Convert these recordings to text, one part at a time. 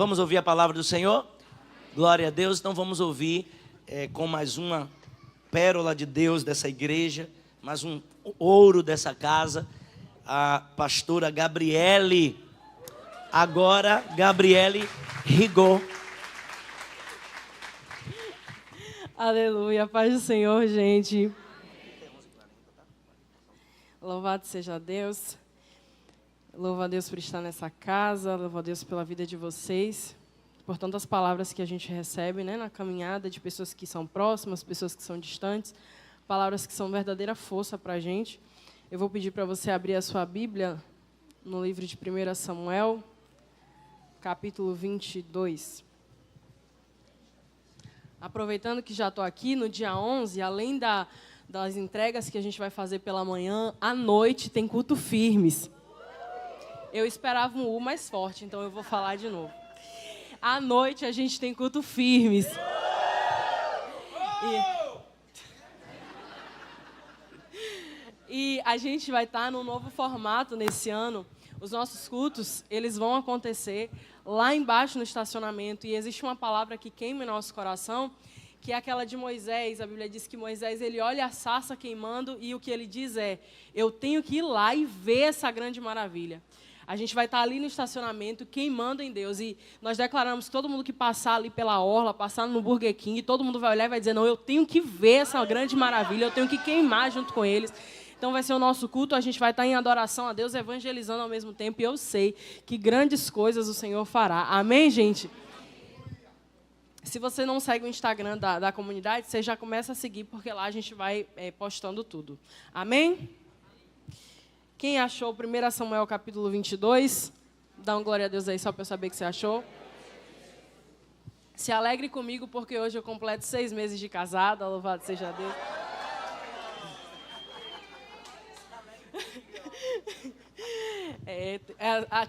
Vamos ouvir a palavra do Senhor? Glória a Deus. Então vamos ouvir com mais uma pérola de Deus dessa igreja, mais um ouro dessa casa, a pastora Gabriele. Agora, Gabriele Rigaud. Aleluia, paz do Senhor, gente. Louvado seja Deus. Louvo a Deus por estar nessa casa, louvo a Deus pela vida de vocês, por tantas palavras que a gente recebe, né, na caminhada, de pessoas que são próximas, pessoas que são distantes, palavras que são verdadeira força para a gente. Eu vou pedir para você abrir a sua Bíblia no livro de 1 Samuel, capítulo 22. Aproveitando que já estou aqui, no dia 11, além das entregas que a gente vai fazer pela manhã, à noite tem culto firmes. Eu esperava um U mais forte, então eu vou falar de novo. À noite a gente tem culto firmes. E a gente vai estar num novo formato nesse ano. Os nossos cultos, eles vão acontecer lá embaixo no estacionamento. E existe uma palavra que queima em nosso coração, que é aquela de Moisés. A Bíblia diz que Moisés, ele olha a sarça queimando e o que ele diz é: eu tenho que ir lá e ver essa grande maravilha. A gente vai estar ali no estacionamento, queimando em Deus. E nós declaramos que todo mundo que passar ali pela orla, passar no Burger King, todo mundo vai olhar e vai dizer: não, eu tenho que ver essa grande maravilha, eu tenho que queimar junto com eles. Então vai ser o nosso culto, a gente vai estar em adoração a Deus, evangelizando ao mesmo tempo. E eu sei que grandes coisas o Senhor fará. Amém, gente? Se você não segue o Instagram da comunidade, você já começa a seguir, porque lá a gente vai postando tudo. Amém? Quem achou 1 Samuel capítulo 22? Dá um glória a Deus aí, só para eu saber que você achou. Se alegre comigo, porque hoje eu completo 6 meses de casada. Louvado seja Deus.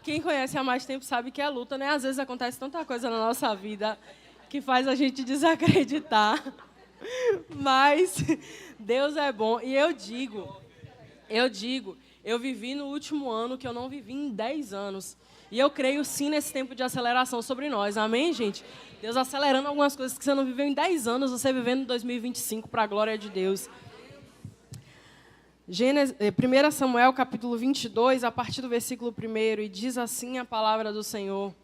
Quem conhece há mais tempo sabe que é luta, né? Às vezes acontece tanta coisa na nossa vida que faz a gente desacreditar. Mas Deus é bom. E eu vivi no último ano que eu não vivi em 10 anos. E eu creio sim nesse tempo de aceleração sobre nós. Amém, gente? Deus acelerando algumas coisas que você não viveu em 10 anos, você vivendo em 2025, para a glória de Deus. 1 Samuel, capítulo 22, a partir do versículo 1, e diz assim a palavra do Senhor.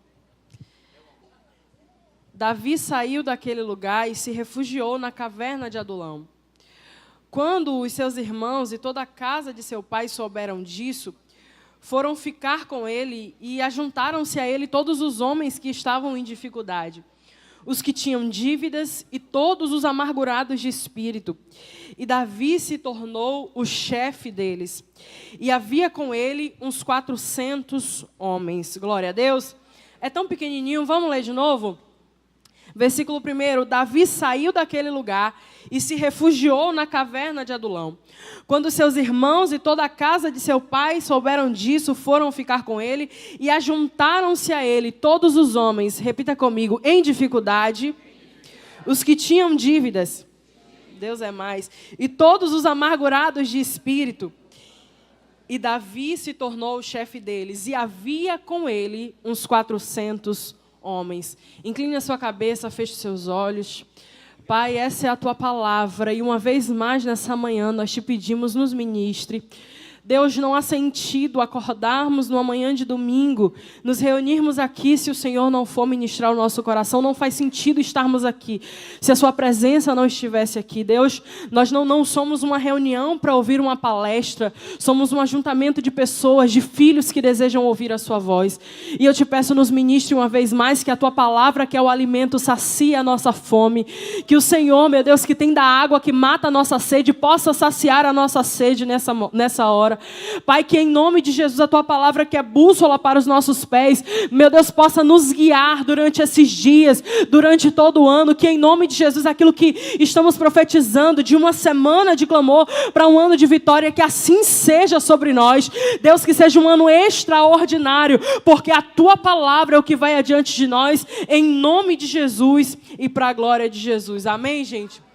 Davi saiu daquele lugar e se refugiou na caverna de Adulão. Quando os seus irmãos e toda a casa de seu pai souberam disso, foram ficar com ele e ajuntaram-se a ele todos os homens que estavam em dificuldade, os que tinham dívidas e todos os amargurados de espírito. E Davi se tornou o chefe deles. E havia com ele uns 400 homens. Glória a Deus. É tão pequenininho, vamos ler de novo? Versículo 1, Davi saiu daquele lugar e se refugiou na caverna de Adulão. Quando seus irmãos e toda a casa de seu pai souberam disso, foram ficar com ele e ajuntaram-se a ele todos os homens, repita comigo, em dificuldade, os que tinham dívidas, Deus é mais, e todos os amargurados de espírito. E Davi se tornou o chefe deles, e havia com ele uns 400 homens. Incline a sua cabeça, feche os seus olhos. Pai, essa é a tua palavra, e uma vez mais nessa manhã nós te pedimos, nos ministre. Deus, não há sentido acordarmos numa manhã de domingo, nos reunirmos aqui se o Senhor não for ministrar o nosso coração. Não faz sentido estarmos aqui se a sua presença não estivesse aqui. Deus, nós não somos uma reunião para ouvir uma palestra, somos um ajuntamento de pessoas, de filhos que desejam ouvir a sua voz. E eu te peço, nos ministre uma vez mais, que a tua palavra, que é o alimento, sacie a nossa fome. Que o Senhor, meu Deus, que tem da água que mata a nossa sede, possa saciar a nossa sede nessa hora. Pai, que em nome de Jesus a tua palavra, que é bússola para os nossos pés, meu Deus, possa nos guiar durante esses dias, durante todo o ano. Que em nome de Jesus aquilo que estamos profetizando de uma semana de clamor para um ano de vitória, que assim seja sobre nós. Deus, que seja um ano extraordinário, porque a tua palavra é o que vai adiante de nós, em nome de Jesus e para a glória de Jesus. Amém, gente?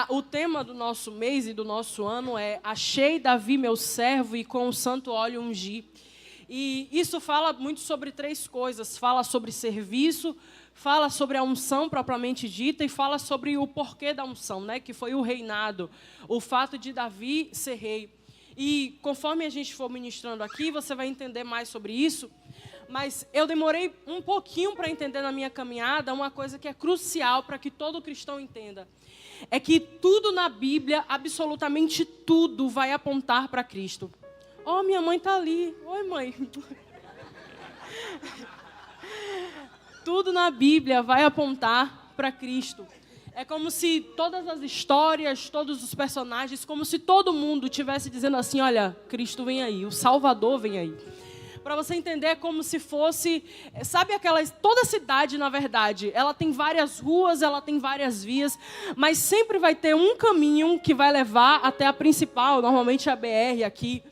O tema do nosso mês e do nosso ano é: achei Davi meu servo e com o santo óleo ungi. E isso fala muito sobre 3 coisas. Fala sobre serviço, fala sobre a unção propriamente dita e fala sobre o porquê da unção, né? Que foi o reinado, o fato de Davi ser rei. E conforme a gente for ministrando aqui, você vai entender mais sobre isso. Mas eu demorei um pouquinho para entender na minha caminhada uma coisa que é crucial para que todo cristão entenda. É que tudo na Bíblia, absolutamente tudo, vai apontar para Cristo. Oh, minha mãe está ali. Oi, mãe. Tudo na Bíblia vai apontar para Cristo. É como se todas as histórias, todos os personagens, como se todo mundo estivesse dizendo assim, olha, Cristo vem aí, o Salvador vem aí. Para você entender, é como se fosse, sabe toda cidade, na verdade, ela tem várias ruas, ela tem várias vias, mas sempre vai ter um caminho que vai levar até a principal, normalmente a BR aqui.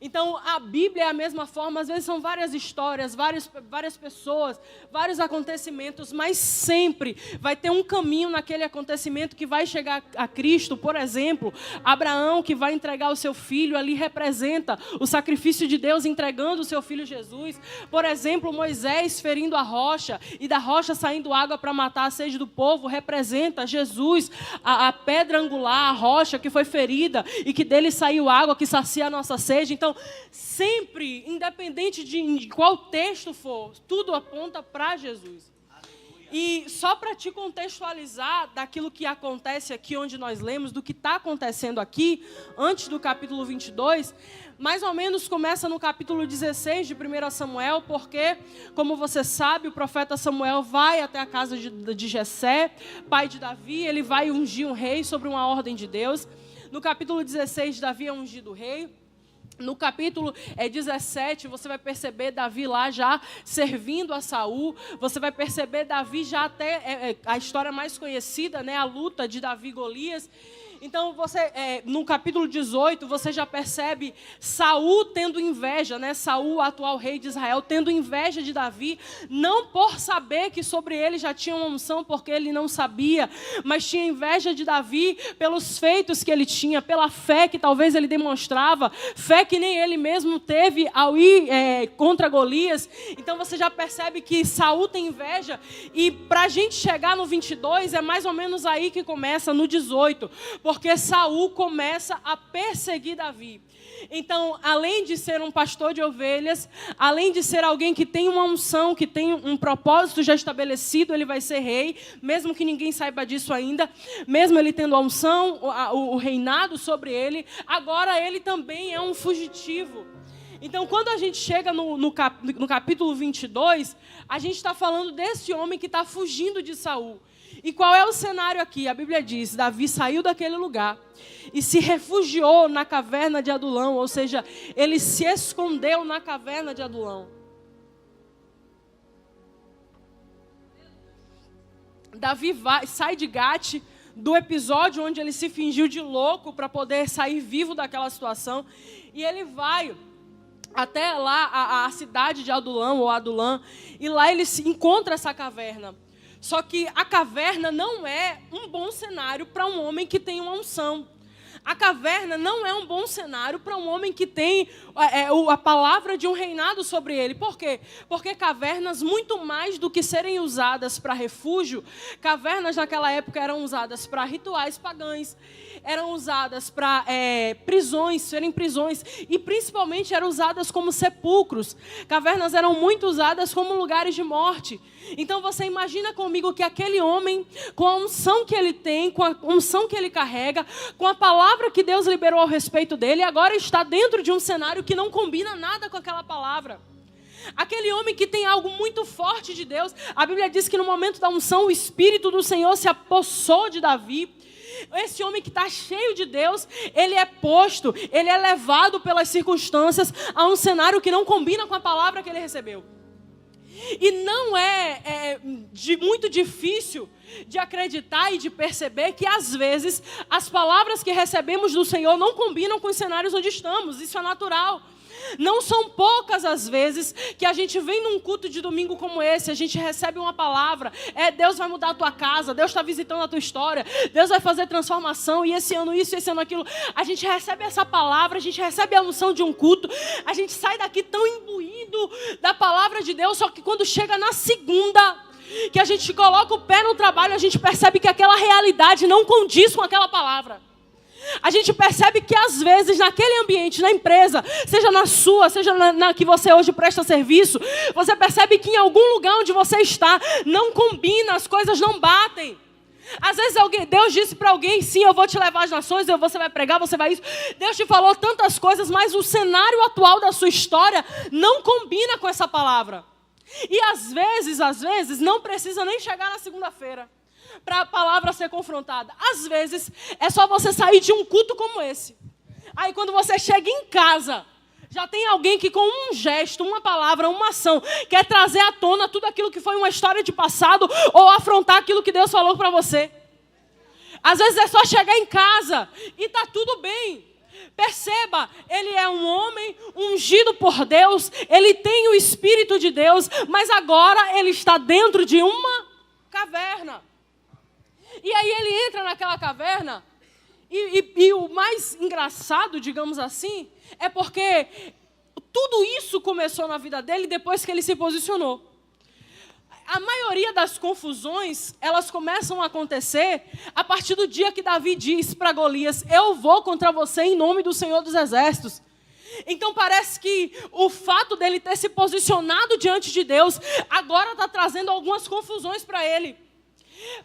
Então, a Bíblia é a mesma forma, às vezes são várias histórias, várias pessoas, vários acontecimentos, mas sempre vai ter um caminho naquele acontecimento que vai chegar a Cristo. Por exemplo, Abraão, que vai entregar o seu filho, ali representa o sacrifício de Deus entregando o seu filho Jesus. Por exemplo, Moisés ferindo a rocha e da rocha saindo água para matar a sede do povo, representa Jesus, a pedra angular, a rocha que foi ferida e que dele saiu água que sacia a nossa sede. Então, sempre, independente de qual texto for, tudo aponta para Jesus. E só para te contextualizar daquilo que acontece aqui onde nós lemos, do que está acontecendo aqui, antes do capítulo 22, mais ou menos começa no capítulo 16 de 1 Samuel, porque, como você sabe, o profeta Samuel vai até a casa de Jessé, pai de Davi, ele vai ungir um rei sobre uma ordem de Deus. No capítulo 16, Davi é ungido rei. No capítulo 17, você vai perceber Davi lá já servindo a Saul. Você vai perceber Davi já até a história mais conhecida, né, a luta de Davi e Golias. Então, no capítulo 18, você já percebe Saul tendo inveja, né? Saul, o atual rei de Israel, tendo inveja de Davi, não por saber que sobre ele já tinha uma unção, porque ele não sabia, mas tinha inveja de Davi pelos feitos que ele tinha, pela fé que talvez ele demonstrava, fé que nem ele mesmo teve ao ir contra Golias. Então, você já percebe que Saul tem inveja, e para a gente chegar no 22, é mais ou menos aí que começa, no 18, porque Saul começa a perseguir Davi. Então, além de ser um pastor de ovelhas, além de ser alguém que tem uma unção, que tem um propósito já estabelecido, ele vai ser rei, mesmo que ninguém saiba disso ainda, mesmo ele tendo a unção, o reinado sobre ele, agora ele também é um fugitivo. Então, quando a gente chega no capítulo 22, a gente está falando desse homem que está fugindo de Saul. E qual é o cenário aqui? A Bíblia diz, Davi saiu daquele lugar e se refugiou na caverna de Adulão, ou seja, ele se escondeu na caverna de Adulão. Davi sai de Gate, do episódio onde ele se fingiu de louco para poder sair vivo daquela situação, e ele vai até lá, a cidade de Adulão, ou Adulã, e lá ele encontra essa caverna. Só que a caverna não é um bom cenário para um homem que tem uma unção. A caverna não é um bom cenário para um homem que tem a palavra de um reinado sobre ele. Por quê? Porque cavernas, muito mais do que serem usadas para refúgio, cavernas naquela época eram usadas para rituais pagãos, eram usadas para prisões, serem prisões, e principalmente eram usadas como sepulcros. Cavernas eram muito usadas como lugares de morte. Então você imagina comigo que aquele homem, com a unção que ele tem, com a unção que ele carrega, com a palavra que Deus liberou ao respeito dele, agora está dentro de um cenário que não combina nada com aquela palavra. Aquele homem que tem algo muito forte de Deus, a Bíblia diz que no momento da unção o Espírito do Senhor se apossou de Davi. Esse homem que está cheio de Deus, ele é posto, ele é levado pelas circunstâncias a um cenário que não combina com a palavra que ele recebeu. E não é muito difícil de acreditar e de perceber que, às vezes, as palavras que recebemos do Senhor não combinam com os cenários onde estamos. Isso é natural. Não são poucas as vezes que a gente vem num culto de domingo como esse, a gente recebe uma palavra, Deus vai mudar a tua casa, Deus está visitando a tua história, Deus vai fazer transformação, e esse ano isso, esse ano aquilo. A gente recebe essa palavra, a gente recebe a unção de um culto, a gente sai daqui tão imbuído da palavra de Deus, só que quando chega na segunda, que a gente coloca o pé no trabalho, a gente percebe que aquela realidade não condiz com aquela palavra. A gente percebe que às vezes naquele ambiente, na empresa, seja na sua, seja na que você hoje presta serviço, você percebe que em algum lugar onde você está, não combina, as coisas não batem. Às vezes Deus disse para alguém, sim, eu vou te levar às nações, você vai pregar, você vai isso. Deus te falou tantas coisas, mas o cenário atual da sua história não combina com essa palavra. E às vezes, não precisa nem chegar na segunda-feira para a palavra ser confrontada. Às vezes, é só você sair de um culto como esse. Aí quando você chega em casa, já tem alguém que com um gesto, uma palavra, uma ação, quer trazer à tona tudo aquilo que foi uma história de passado ou afrontar aquilo que Deus falou para você. Às vezes é só chegar em casa e tá tudo bem. Perceba, ele é um homem ungido por Deus, ele tem o Espírito de Deus, mas agora ele está dentro de uma caverna. E aí ele entra naquela caverna, e o mais engraçado, digamos assim, é porque tudo isso começou na vida dele depois que ele se posicionou. A maioria das confusões, elas começam a acontecer a partir do dia que Davi diz para Golias, eu vou contra você em nome do Senhor dos Exércitos. Então parece que o fato dele ter se posicionado diante de Deus, agora está trazendo algumas confusões para ele.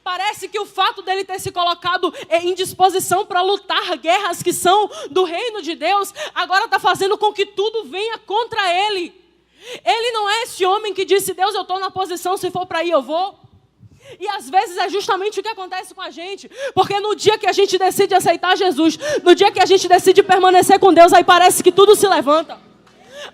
Parece que o fato dele ter se colocado em disposição para lutar guerras que são do reino de Deus, agora está fazendo com que tudo venha contra ele. Ele não é esse homem que disse, Deus, eu estou na posição, se for para ir eu vou. E às vezes é justamente o que acontece com a gente. Porque no dia que a gente decide aceitar Jesus, no dia que a gente decide permanecer com Deus, aí parece que tudo se levanta.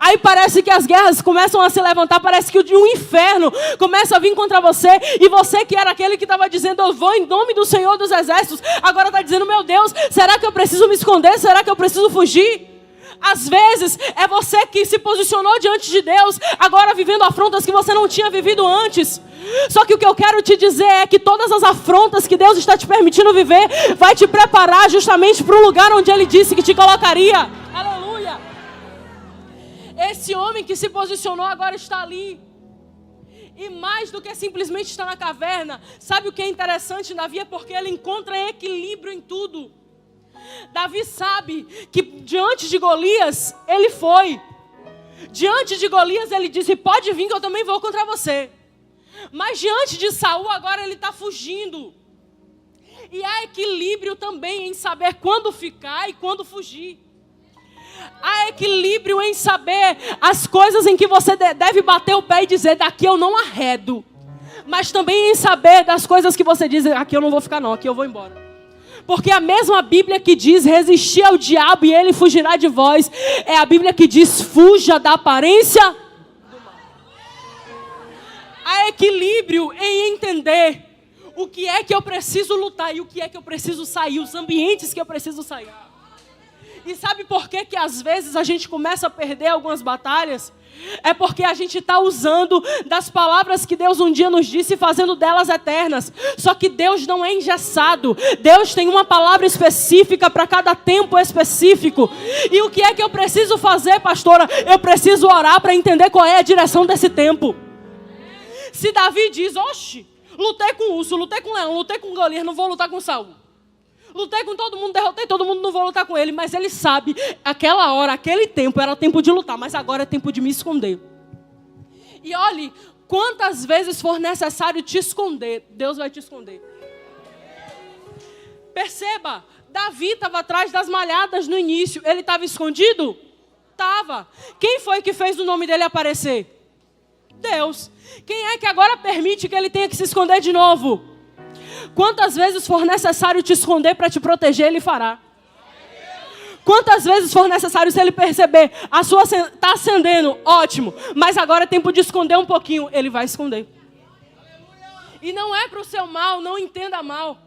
Aí parece que as guerras começam a se levantar, parece que o inferno começa a vir contra você. E você que era aquele que estava dizendo, eu vou em nome do Senhor dos Exércitos, agora está dizendo, meu Deus, será que eu preciso me esconder? Será que eu preciso fugir? Às vezes é você que se posicionou diante de Deus, agora vivendo afrontas que você não tinha vivido antes. Só que o que eu quero te dizer é que todas as afrontas que Deus está te permitindo viver, vai te preparar justamente para o lugar onde Ele disse que te colocaria. Aleluia! Esse homem que se posicionou agora está ali. E mais do que simplesmente estar na caverna, sabe o que é interessante em Davi? É porque ele encontra equilíbrio em tudo. Davi sabe que diante de Golias, ele foi. Diante de Golias, ele disse, pode vir que eu também vou contra você. Mas diante de Saul, agora ele está fugindo. E há equilíbrio também em saber quando ficar e quando fugir. Há equilíbrio em saber as coisas em que você deve bater o pé e dizer, daqui eu não arredo. Mas também em saber das coisas que você diz, aqui eu não vou ficar não, aqui eu vou embora. Porque a mesma Bíblia que diz, resistir ao diabo e ele fugirá de vós, é a Bíblia que diz, fuja da aparência do mal. Há equilíbrio em entender o que é que eu preciso lutar e o que é que eu preciso sair, os ambientes que eu preciso sair. E sabe por que que às vezes a gente começa a perder algumas batalhas? É porque a gente está usando das palavras que Deus um dia nos disse e fazendo delas eternas. Só que Deus não é engessado. Deus tem uma palavra específica para cada tempo específico. E o que é que eu preciso fazer, pastora? Eu preciso orar para entender qual é a direção desse tempo. Se Davi diz, oxe, lutei com urso, lutei com leão, lutei com Golias, não vou lutar com Saul. Lutei com todo mundo, derrotei todo mundo, não vou lutar com ele. Mas ele sabe, aquela hora, aquele tempo, era tempo de lutar. Mas agora é tempo de me esconder. E olhe, quantas vezes for necessário te esconder, Deus vai te esconder. Perceba, Davi estava atrás das malhadas no início. Ele estava escondido? Estava. Quem foi que fez o nome dele aparecer? Deus. Quem é que agora permite que ele tenha que se esconder de novo? Quantas vezes for necessário te esconder para te proteger, Ele fará. Quantas vezes for necessário, se Ele perceber, a sua está acendendo, ótimo, mas agora é tempo de esconder um pouquinho, Ele vai esconder. E não é para o seu mal, não entenda mal.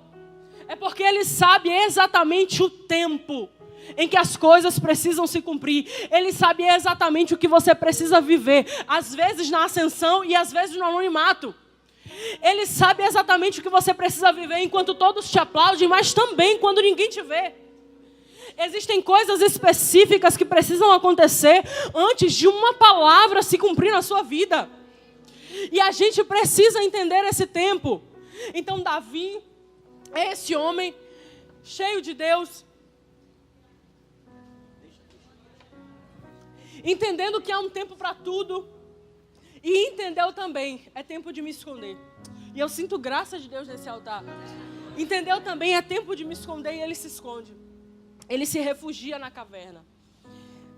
É porque Ele sabe exatamente o tempo em que as coisas precisam se cumprir. Ele sabe exatamente o que você precisa viver, às vezes na ascensão e às vezes no anonimato. Ele sabe exatamente o que você precisa viver enquanto todos te aplaudem, mas também quando ninguém te vê. Existem coisas específicas que precisam acontecer antes de uma palavra se cumprir na sua vida. E a gente precisa entender esse tempo. Então Davi é esse homem cheio de Deus, entendendo que há um tempo para tudo. E entendeu também, é tempo de me esconder. E eu sinto graça de Deus nesse altar. Entendeu também, é tempo de me esconder, e ele se esconde. Ele se refugia na caverna.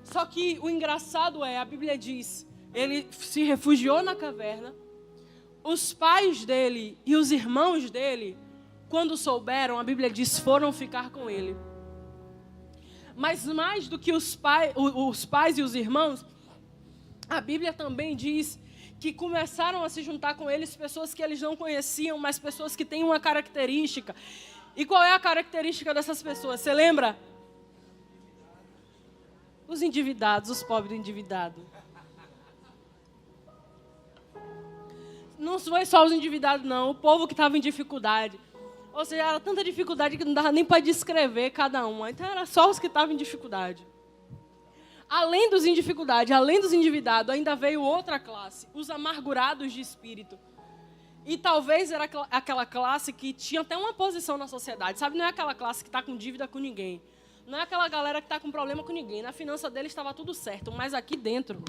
Só que o engraçado é, a Bíblia diz, ele se refugiou na caverna. Os pais dele e os irmãos dele, quando souberam, a Bíblia diz, foram ficar com ele. Mas mais do que os pais e os irmãos, a Bíblia também diz que começaram a se juntar com eles pessoas que eles não conheciam, mas pessoas que têm uma característica. E qual é a característica dessas pessoas? Você lembra? Os endividados, os pobres endividados. Não foi só os endividados, não. O povo que estava em dificuldade. Ou seja, era tanta dificuldade que não dava nem para descrever cada um. Então, era só os que estavam em dificuldade. Além dos em dificuldade, além dos endividados, ainda veio outra classe. Os amargurados de espírito. E talvez era aquela classe que tinha até uma posição na sociedade. Sabe, não é aquela classe que está com dívida com ninguém. Não é aquela galera que está com problema com ninguém. Na finança deles estava tudo certo, mas aqui dentro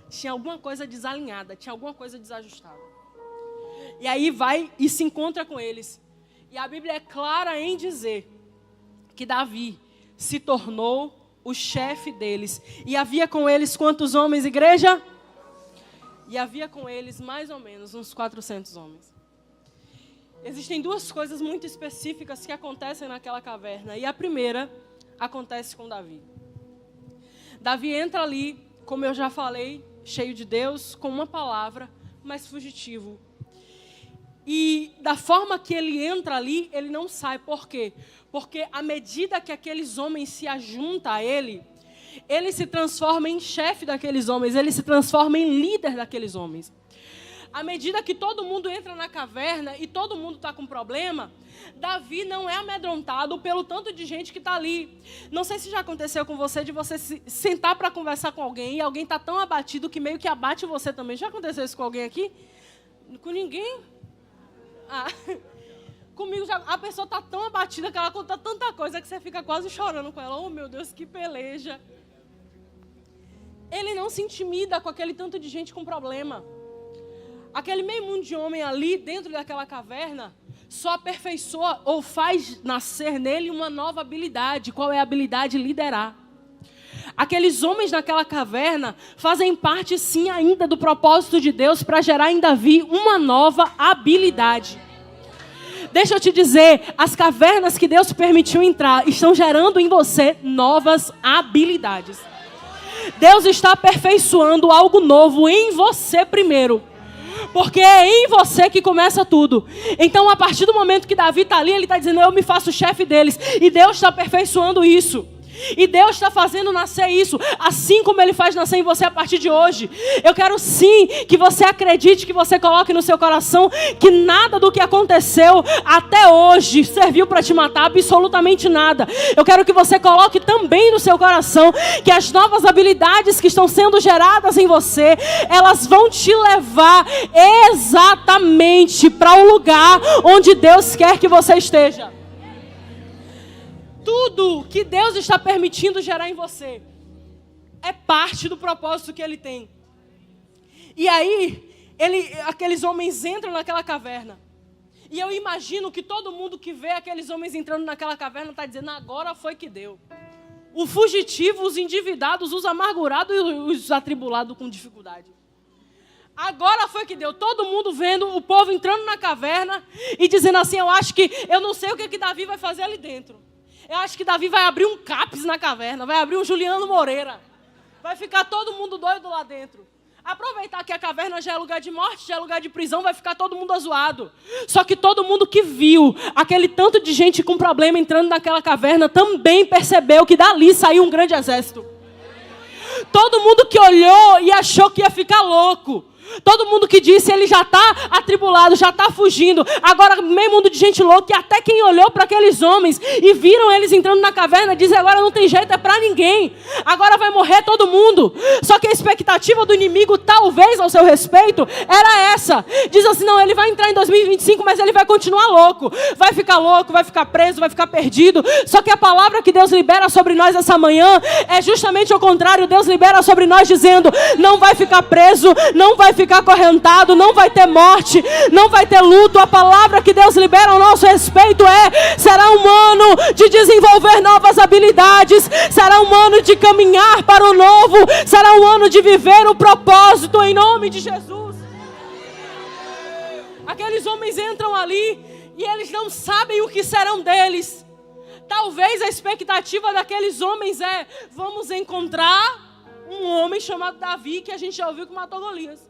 tinha alguma coisa desalinhada, tinha alguma coisa desajustada. E aí vai e se encontra com eles. E a Bíblia é clara em dizer que Davi se tornou o chefe deles. E havia com eles quantos homens, igreja? E havia com eles mais ou menos uns 400 homens. Existem duas coisas muito específicas que acontecem naquela caverna. E a primeira acontece com Davi. Davi entra ali, como eu já falei, cheio de Deus, com uma palavra, mas fugitivo. E da forma que ele entra ali, ele não sai. Por quê? Porque à medida que aqueles homens se ajuntam a ele, ele se transforma em chefe daqueles homens, ele se transforma em líder daqueles homens. À medida que todo mundo entra na caverna e todo mundo está com problema, Davi não é amedrontado pelo tanto de gente que está ali. Não sei se já aconteceu com você, de você se sentar para conversar com alguém e alguém está tão abatido que meio que abate você também. Já aconteceu isso com alguém aqui? Com ninguém? Comigo já, a pessoa está tão abatida que ela conta tanta coisa que você fica quase chorando com ela. Oh, meu Deus, que peleja. Ele não se intimida com aquele tanto de gente com problema. Aquele meio mundo de homem ali, dentro daquela caverna, só aperfeiçoa ou faz nascer nele uma nova habilidade. Qual é a habilidade? Liderar. Aqueles homens naquela caverna fazem parte, sim, ainda do propósito de Deus para gerar em Davi uma nova habilidade. Deixa eu te dizer, as cavernas que Deus permitiu entrar estão gerando em você novas habilidades. Deus está aperfeiçoando algo novo em você primeiro. Porque é em você que começa tudo. Então, a partir do momento que Davi está ali, ele está dizendo, eu me faço chefe deles. E Deus está aperfeiçoando isso. E Deus está fazendo nascer isso, assim como Ele faz nascer em você a partir de hoje. Eu quero sim que você acredite, que você coloque no seu coração que nada do que aconteceu até hoje serviu para te matar, absolutamente nada. Eu quero que você coloque também no seu coração que as novas habilidades que estão sendo geradas em você, elas vão te levar exatamente para o lugar onde Deus quer que você esteja. Tudo que Deus está permitindo gerar em você é parte do propósito que Ele tem. E aí, aqueles homens entram naquela caverna. E eu imagino que todo mundo que vê aqueles homens entrando naquela caverna está dizendo, agora foi que deu. O fugitivo, os endividados, os amargurados e os atribulados com dificuldade. Agora foi que deu. Todo mundo vendo o povo entrando na caverna e dizendo assim, eu não sei o que Davi vai fazer ali dentro. Eu acho que Davi vai abrir um CAPS na caverna, vai abrir um Juliano Moreira. Vai ficar todo mundo doido lá dentro. Aproveitar que a caverna já é lugar de morte, já é lugar de prisão, vai ficar todo mundo azoado. Só que todo mundo que viu aquele tanto de gente com problema entrando naquela caverna também percebeu que dali saiu um grande exército. Todo mundo que olhou e achou que ia ficar louco. Todo mundo que disse, ele já está atribulado, já está fugindo. Agora, meio mundo de gente louca, e até quem olhou para aqueles homens e viram eles entrando na caverna, diz, agora não tem jeito, é para ninguém. Agora vai morrer todo mundo. Só que a expectativa do inimigo, talvez ao seu respeito, era essa. Diz assim, não, ele vai entrar em 2025, mas ele vai continuar louco. Vai ficar preso, vai ficar perdido. Só que a palavra que Deus libera sobre nós essa manhã é justamente o contrário. Deus libera sobre nós dizendo, não vai ficar preso, não vai ficar acorrentado, não vai ter morte, não vai ter luto. A palavra que Deus libera ao nosso respeito será um ano de desenvolver novas habilidades, será um ano de caminhar para o novo, será um ano de viver o propósito em nome de Jesus. Aqueles homens entram ali e eles não sabem o que serão deles. Talvez a expectativa daqueles homens vamos encontrar um homem chamado Davi, que a gente já ouviu que matou Golias.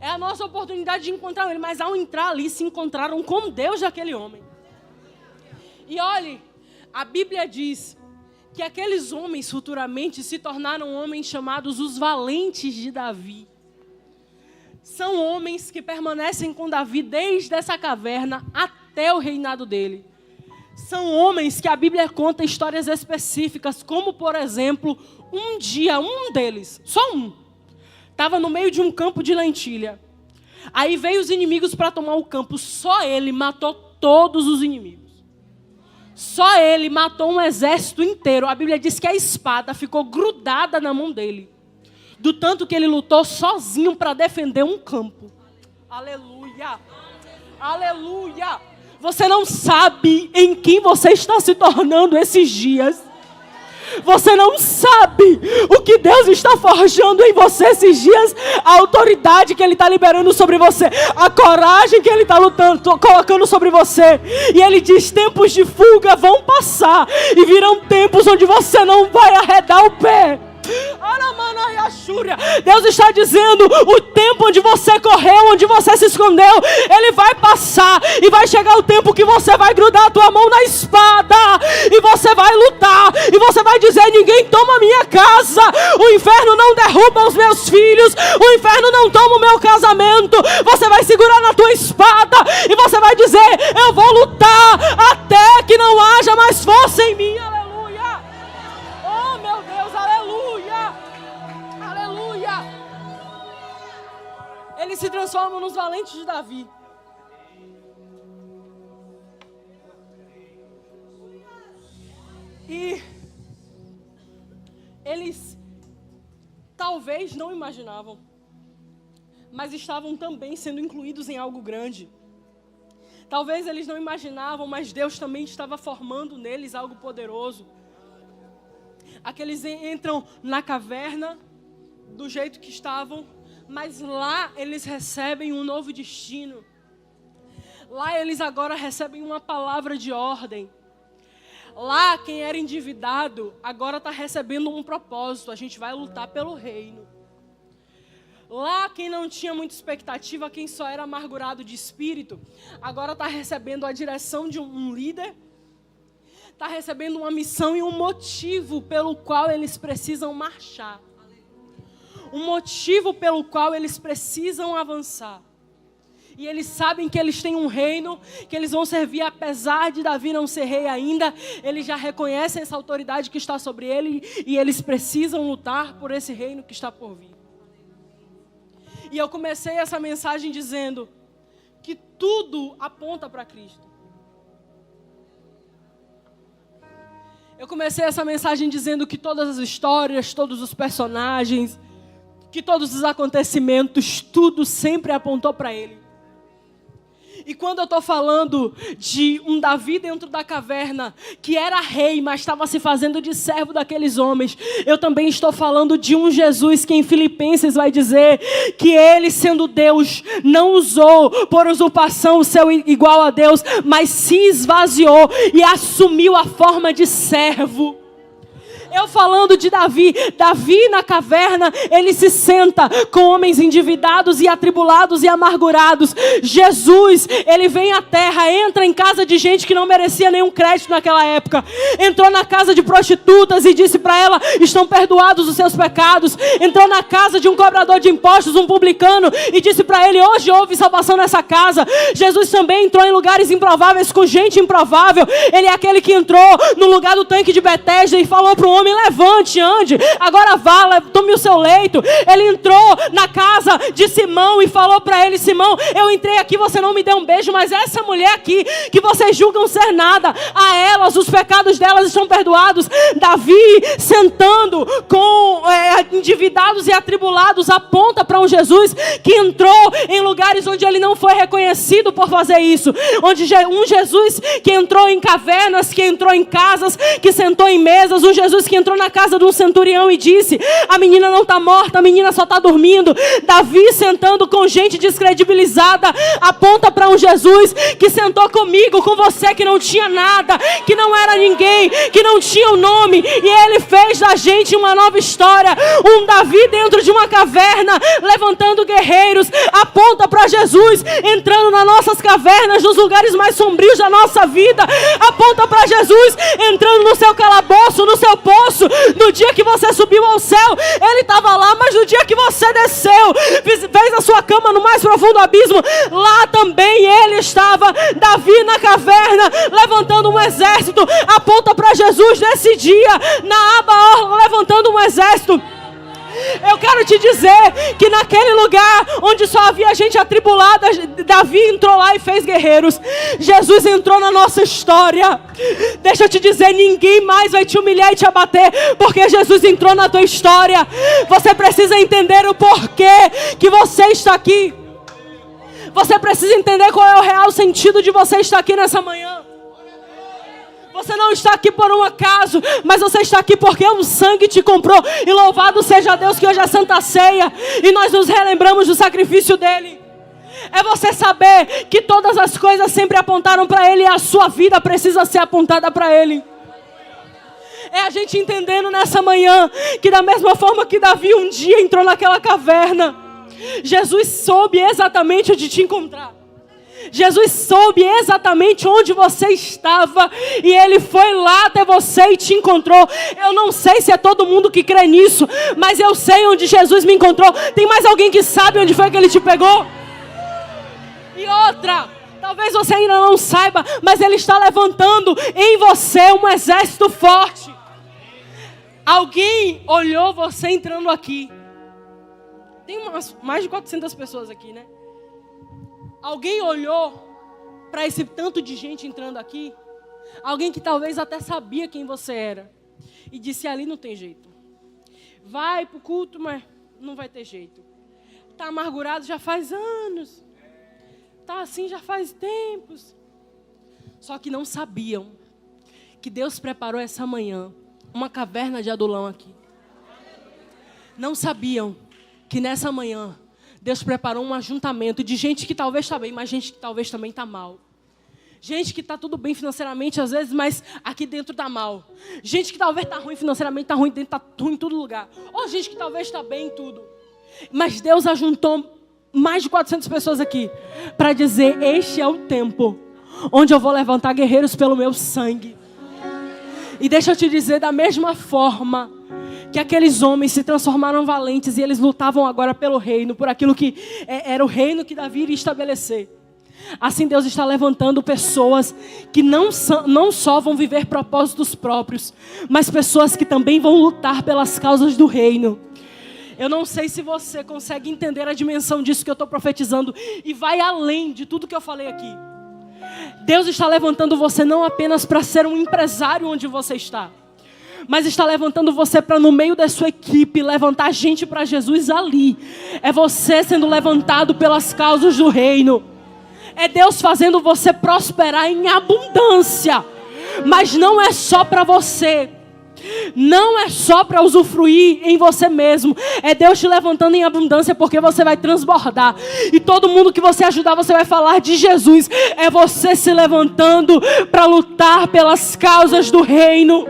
É a nossa oportunidade de encontrar ele. Mas ao entrar ali, se encontraram com Deus daquele homem. E olhe, a Bíblia diz que aqueles homens futuramente se tornaram homens chamados os valentes de Davi. São homens que permanecem com Davi desde essa caverna até o reinado dele. São homens que a Bíblia conta histórias específicas, como por exemplo, um dia, um deles, só um, estava no meio de um campo de lentilha. Aí veio os inimigos para tomar o campo. Só ele matou todos os inimigos. Só ele matou um exército inteiro. A Bíblia diz que a espada ficou grudada na mão dele. Do tanto que ele lutou sozinho para defender um campo. Aleluia! Aleluia! Você não sabe em quem você está se tornando esses dias. Você não sabe o que Deus está forjando em você esses dias. A autoridade que Ele está liberando sobre você. A coragem que Ele está colocando sobre você. E Ele diz, tempos de fuga vão passar. E virão tempos onde você não vai arredar o pé. Deus está dizendo, o tempo onde você correu, onde você se escondeu, ele vai passar. E vai chegar o tempo que você vai grudar a tua mão na espada. E você vai lutar. E você vai dizer, ninguém toma a minha casa. O inferno não derruba os meus filhos. O inferno não toma o meu casamento. Você vai segurar na tua espada. E você vai dizer, eu vou lutar até que não haja mais força em mim. Aleluia. Oh meu Deus, aleluia. Aleluia. Eles se transformam nos valentes de Davi. E eles talvez não imaginavam, mas estavam também sendo incluídos em algo grande. Talvez eles não imaginavam, mas Deus também estava formando neles algo poderoso. Aqueles entram na caverna do jeito que estavam, mas lá eles recebem um novo destino. Lá eles agora recebem uma palavra de ordem. Lá quem era endividado agora está recebendo um propósito. A gente vai lutar pelo reino. Lá quem não tinha muita expectativa, quem só era amargurado de espírito, agora está recebendo a direção de um líder. Está recebendo uma missão e um motivo pelo qual eles precisam marchar. Um motivo pelo qual eles precisam avançar. E eles sabem que eles têm um reino, que eles vão servir apesar de Davi não ser rei ainda. Eles já reconhecem essa autoridade que está sobre ele e eles precisam lutar por esse reino que está por vir. E eu comecei essa mensagem dizendo que tudo aponta para Cristo. Eu comecei essa mensagem dizendo que todas as histórias, todos os personagens, que todos os acontecimentos, tudo sempre apontou para Ele. E quando eu estou falando de um Davi dentro da caverna, que era rei, mas estava se fazendo de servo daqueles homens, eu também estou falando de um Jesus que em Filipenses vai dizer que ele, sendo Deus, não usou por usurpação o seu igual a Deus, mas se esvaziou e assumiu a forma de servo. Eu falando de Davi. Davi na caverna, ele se senta com homens endividados e atribulados e amargurados. Jesus, ele vem à terra, entra em casa de gente que não merecia nenhum crédito naquela época. Entrou na casa de prostitutas e disse para ela: estão perdoados os seus pecados. Entrou na casa de um cobrador de impostos, um publicano, e disse para ele: hoje houve salvação nessa casa. Jesus também entrou em lugares improváveis com gente improvável. Ele é aquele que entrou no lugar do tanque de Betesda e falou para o homem: levante, ande, agora vá, tome o seu leito. Ele entrou na casa de Simão e falou para ele: Simão, eu entrei aqui, você não me deu um beijo, mas essa mulher aqui, que vocês julgam ser nada, a elas, os pecados delas estão perdoados. Davi, sentando com endividados e atribulados, aponta para um Jesus que entrou em lugares onde ele não foi reconhecido por fazer isso. Um Jesus que entrou em cavernas, que entrou em casas, que sentou em mesas. Um Jesus que entrou na casa de um centurião e disse: a menina não está morta, a menina só está dormindo. Davi, sentando com gente descredibilizada, aponta para um Jesus que sentou comigo, com você que não tinha nada, que não era ninguém, que não tinha um nome, e ele fez da gente uma nova história. Um Davi dentro de uma caverna, levantando guerreiros, aponta para Jesus entrando nas nossas cavernas, nos lugares mais sombrios da nossa vida. Aponta para Jesus entrando no seu calabouço, no seu poço. No dia que você subiu ao céu, ele estava lá, mas no dia que você desceu, fez a sua cama no mais profundo abismo, lá também ele estava. Davi na caverna, levantando um exército, aponta para Jesus nesse dia, na aba, levantando um exército. Eu quero te dizer que naquele lugar onde só havia gente atribulada, Davi entrou lá e fez guerreiros. Jesus entrou na nossa história. Deixa eu te dizer, ninguém mais vai te humilhar e te abater, porque Jesus entrou na tua história. Você precisa entender o porquê que você está aqui. Você precisa entender qual é o real sentido de você estar aqui nessa manhã. Você não está aqui por um acaso, mas você está aqui porque o sangue te comprou. E louvado seja Deus que hoje é a Santa Ceia e nós nos relembramos do sacrifício dele. É você saber que todas as coisas sempre apontaram para ele e a sua vida precisa ser apontada para ele. É a gente entendendo nessa manhã que da mesma forma que Davi um dia entrou naquela caverna, Jesus soube exatamente onde te encontrar. Jesus soube exatamente onde você estava e ele foi lá até você e te encontrou. Eu não sei se é todo mundo que crê nisso, mas eu sei onde Jesus me encontrou. Tem mais alguém que sabe onde foi que ele te pegou? E outra, talvez você ainda não saiba, mas ele está levantando em você um exército forte. Alguém olhou você entrando aqui. Tem mais de 400 pessoas aqui, né? Alguém olhou para esse tanto de gente entrando aqui? Alguém que talvez até sabia quem você era e disse: ali não tem jeito. Vai para o culto, mas não vai ter jeito. Está amargurado já faz anos. Está assim já faz tempos. Só que não sabiam que Deus preparou essa manhã uma caverna de Adulão aqui. Não sabiam que nessa manhã Deus preparou um ajuntamento de gente que talvez está bem, mas gente que talvez também está mal. Gente que está tudo bem financeiramente às vezes, mas aqui dentro está mal. Gente que talvez está ruim financeiramente, está ruim dentro, está ruim em todo lugar. Ou gente que talvez está bem em tudo. Mas Deus ajuntou mais de 400 pessoas aqui para dizer: este é o tempo onde eu vou levantar guerreiros pelo meu sangue. E deixa eu te dizer, da mesma forma que aqueles homens se transformaram valentes e eles lutavam agora pelo reino, por aquilo que era o reino que Davi iria estabelecer. Assim Deus está levantando pessoas que não só vão viver propósitos próprios, mas pessoas que também vão lutar pelas causas do reino. Eu não sei se você consegue entender a dimensão disso que eu estou profetizando e vai além de tudo que eu falei aqui. Deus está levantando você não apenas para ser um empresário onde você está, mas está levantando você para, no meio da sua equipe, levantar gente para Jesus ali. É você sendo levantado pelas causas do reino. É Deus fazendo você prosperar em abundância. Mas não é só para você. Não é só para usufruir em você mesmo. É Deus te levantando em abundância, porque você vai transbordar. E todo mundo que você ajudar, você vai falar de Jesus. É você se levantando para lutar pelas causas do reino.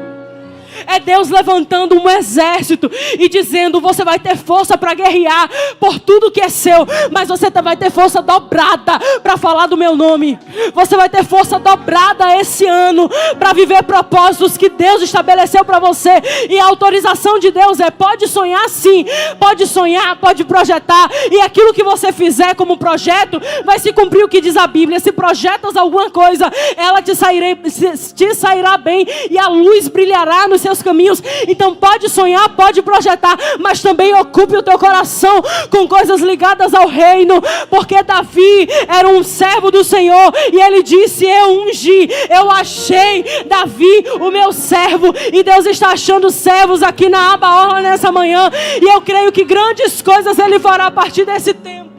É Deus levantando um exército e dizendo: você vai ter força para guerrear por tudo que é seu, mas você vai ter força dobrada para falar do meu nome. Você vai ter força dobrada esse ano para viver propósitos que Deus estabeleceu para você. E a autorização de Deus é: pode sonhar sim, pode sonhar, pode projetar, e aquilo que você fizer como projeto vai se cumprir o que diz a Bíblia. Se projetas alguma coisa, ela te sairá bem e a luz brilhará nos seus caminhos. Então pode sonhar, pode projetar, mas também ocupe o teu coração com coisas ligadas ao reino, porque Davi era um servo do Senhor e ele disse: eu ungi, eu achei Davi o meu servo. E Deus está achando servos aqui na Aba Orla nessa manhã, e eu creio que grandes coisas Ele fará a partir desse tempo.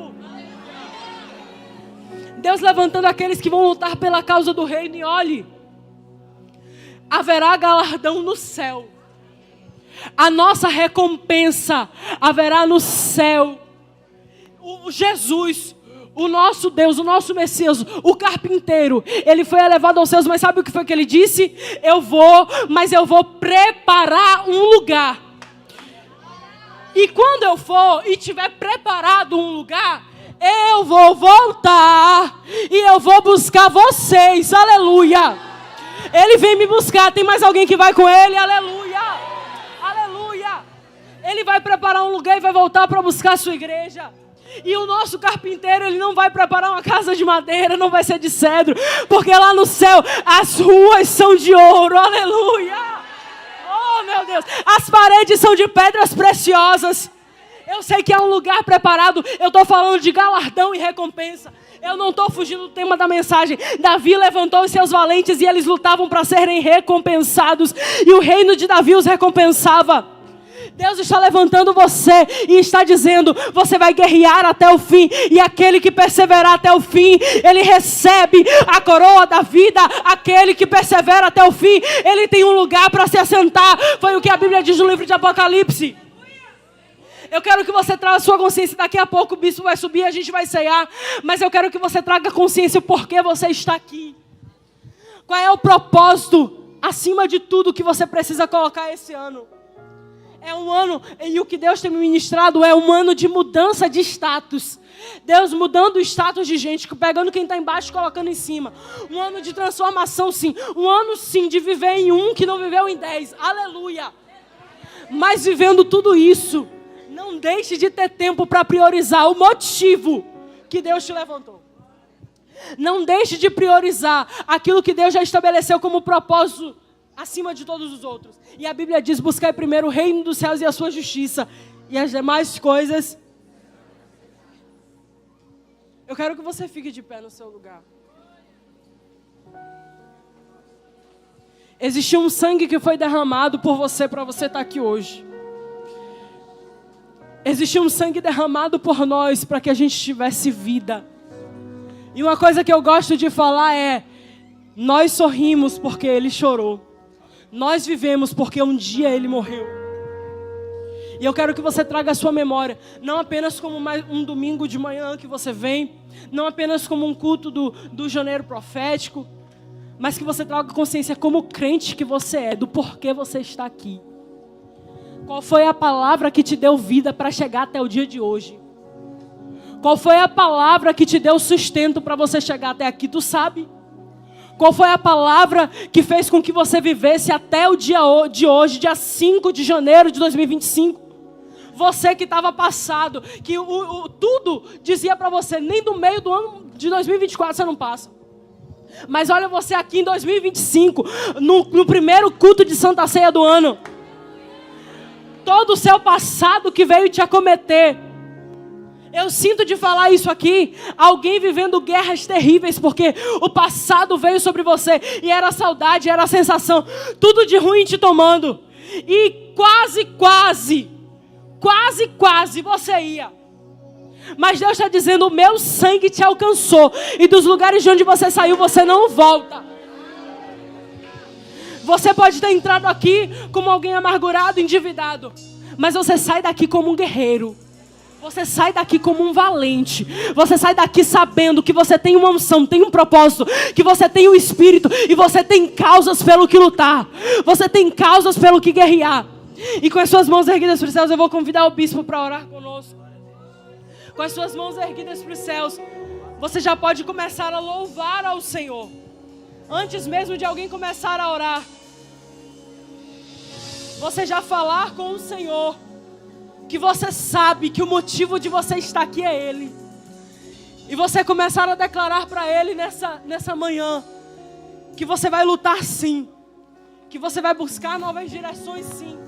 Deus levantando aqueles que vão lutar pela causa do reino. E olhe, haverá galardão no céu. A nossa recompensa haverá no céu. O Jesus, o nosso Deus, o nosso Messias, o carpinteiro, ele foi elevado aos céus, mas sabe o que foi que ele disse? Eu vou, mas eu vou preparar um lugar. E quando eu for e tiver preparado um lugar, eu vou voltar e eu vou buscar vocês. Aleluia! Ele vem me buscar. Tem mais alguém que vai com ele? Aleluia! Aleluia! Ele vai preparar um lugar e vai voltar para buscar a sua igreja. E o nosso carpinteiro, ele não vai preparar uma casa de madeira, não vai ser de cedro, porque lá no céu as ruas são de ouro. Aleluia! Oh, meu Deus! As paredes são de pedras preciosas. Eu sei que é um lugar preparado. Eu estou falando de galardão e recompensa. Eu não estou fugindo do tema da mensagem. Davi levantou os seus valentes e eles lutavam para serem recompensados. E o reino de Davi os recompensava. Deus está levantando você e está dizendo: você vai guerrear até o fim, e aquele que perseverar até o fim, ele recebe a coroa da vida. Aquele que persevera até o fim, ele tem um lugar para se assentar. Foi o que a Bíblia diz no livro de Apocalipse. Eu quero que você traga a sua consciência. Daqui a pouco o bispo vai subir, a gente vai ceiar, mas eu quero que você traga consciência o porquê você está aqui. Qual é o propósito, acima de tudo, que você precisa colocar esse ano? É um ano, e o que Deus tem me ministrado é um ano de mudança de status. Deus mudando o status de gente, pegando quem está embaixo e colocando em cima. Um ano de transformação, sim. Um ano, sim, de viver em um que não viveu em 10. Aleluia! Mas vivendo tudo isso, não deixe de ter tempo para priorizar o motivo que Deus te levantou. Não deixe de priorizar aquilo que Deus já estabeleceu como propósito acima de todos os outros. E a Bíblia diz: buscai primeiro o reino dos céus e a sua justiça, e as demais coisas. Eu quero que você fique de pé no seu lugar. Existiu um sangue que foi derramado por você, para você estar aqui hoje. Existiu um sangue derramado por nós, para que a gente tivesse vida. E uma coisa que eu gosto de falar é: nós sorrimos porque Ele chorou. Nós vivemos porque um dia Ele morreu. E eu quero que você traga a sua memória, não apenas como um domingo de manhã que você vem, não apenas como um culto do janeiro profético, mas que você traga consciência como crente que você é, do porquê você está aqui. Qual foi a palavra que te deu vida para chegar até o dia de hoje? Qual foi a palavra que te deu sustento para você chegar até aqui? Tu sabe? Qual foi a palavra que fez com que você vivesse até o dia de hoje, dia 5 de janeiro de 2025? Você que estava passado, que tudo dizia para você: nem do meio do ano de 2024 você não passa. Mas olha você aqui em 2025, no primeiro culto de Santa Ceia do ano. Todo o seu passado que veio te acometer. Eu sinto de falar isso aqui, alguém vivendo guerras terríveis, porque o passado veio sobre você, e era a saudade, era a sensação, tudo de ruim te tomando, e quase você ia. Mas Deus está dizendo: o meu sangue te alcançou, e dos lugares de onde você saiu, você não volta. Você pode ter entrado aqui como alguém amargurado, endividado, mas você sai daqui como um guerreiro. Você sai daqui como um valente. Você sai daqui sabendo que você tem uma unção, tem um propósito, que você tem um espírito e você tem causas pelo que lutar. Você tem causas pelo que guerrear. E com as suas mãos erguidas para os céus, eu vou convidar o bispo para orar conosco. Com as suas mãos erguidas para os céus, você já pode começar a louvar ao Senhor. Antes mesmo de alguém começar a orar, você já falar com o Senhor que você sabe que o motivo de você estar aqui é Ele. E você começar a declarar para Ele nessa manhã que você vai lutar sim, que você vai buscar novas direções sim,